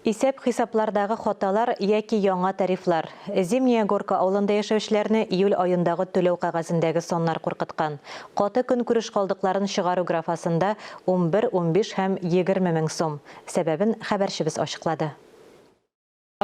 Исәп-хисаплардағы хоталар яки яңа тарифлар. Зимняя Горка авылында яшәүчеләрне июль айындагы түләү кәгазендәге соннар куркыткан. Каты көнкүреш калдыкларын чыгару графасында 11, 15 һәм 20 мең сум. Сәбәбен хәбәрчебез ачыклады.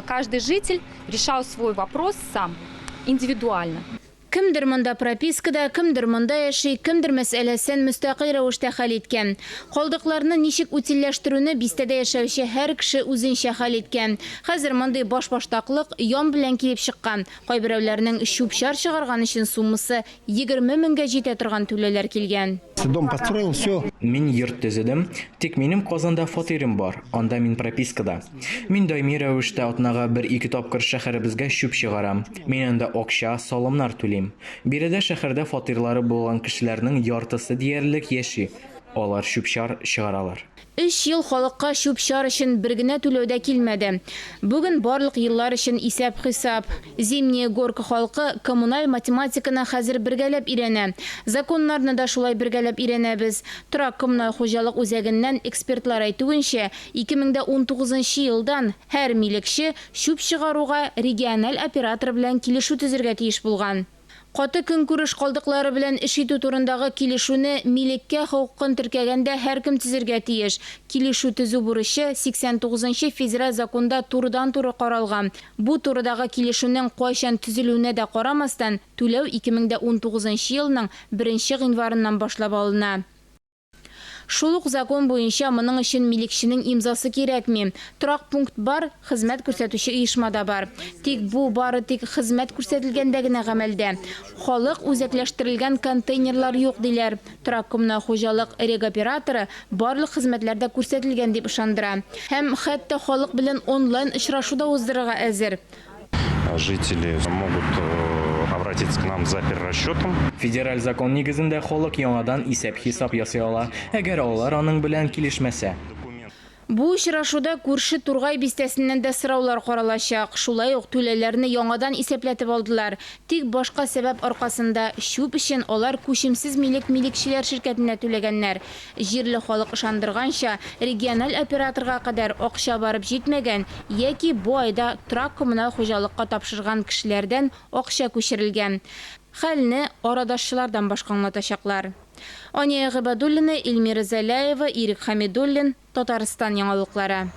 Каждый житель решал свой вопрос сам, индивидуально. Кемдер монда пропискада, кемдер монда яши, кемдер мәсьәләсен мөстәкыйль рәвештә хәл иткән. Калдыкларны ничек утилләштерүне бистәдә яшәүче һәр кеше үзенчә хәл иткән. Хәзер мондый баш-баштаклык ян белән килеп чыккан. Кайберәүләрнең чүп-чар чыгарган өчен суммасы 20 меңгә җитә торган түләләр килгән. Дом построил, все. Мин йорт төзедем, тик минем Казанда фатирым бар, анда мин пропискада. Мин даими рәвештә атнага 1-2 тапкыр шәһәребезгә чүп чыгарам. Мин анда акча, салымнар түлим. Биредә шәһәрдә фатирлары булган кешеләрнең яртысы диярлек яши. Алар чүп-чар чыгаралар. 3 ел халыкка чүп-чар өчен бер генә түләүдә килмәде. Бүген барлык еллар өчен исәп-хисап. Зимняя Горка халкы коммуналь математиканы хәзер бергәләп өйрәнә. Законнарны да шулай бергәләп өйрәнәбез. Торак коммуналь хуҗалык үзәгеннән экспертлар әйтүенчә, 2019 елдан һәр милекче чүп чыгаруга региональ оператор белән килешү төзергә тиеш булган. Каты көнкүреш калдыклары белән эш итү турындагы килешүне милеккә хокукын теркәгәндә һәркем төзергә тиеш. Килешү төзү бурычы 89 федераль законда турыдан-туры каралган. Бу турыдагы килешүнең кайчан төзелүенә дә карамастан, түләү 2019 елның 1 гыйнварыннан башлап алына. Шулук закон буенча моның өчен милекченең имзасы кирәкми. Торак пункт бар, хезмәт күрсәтүче оешмада бар. Тик бу бары тик хезмәт күрсәтелгәндә генә гамәлдә. Халык үзәкләштерелгән контейнерлар юк диләр. Торак коммуналь хуҗалык регоператоры барлык хезмәтләрдә күрсәтелгән дип ышандыра. Һәм хәтта халык белән онлайн очрашуда уздырырга әзер. Жители могут обратиться к нам за перерасчетом. Федераль закон нигезендә халык яңадан исәп-хисап ясый ала, әгәр алар аның белән килешмәсә. Бу очрашуда күрше Тургай бистәсеннән дә сораулар каралачак. Шулай ук түләләрне яңадан исәпләтеп алдылар. Тик башка сәбәп аркасында чүп өчен алар күчемсез милекчеләр ширкәтенә түләгәннәр. Җирле халык ышандырганча, региональ операторга кадәр акча барып җитмәгән, яки бу айда торак коммуналь хуҗалыкка тапшырган кешеләрдән акча күчерелгән. Хәлне арадашчылардан башка аңлатачаклар. Ания Габадуллина, Эльмира Заляева, Ирик Хамидуллин, Татарстан яңалыклары.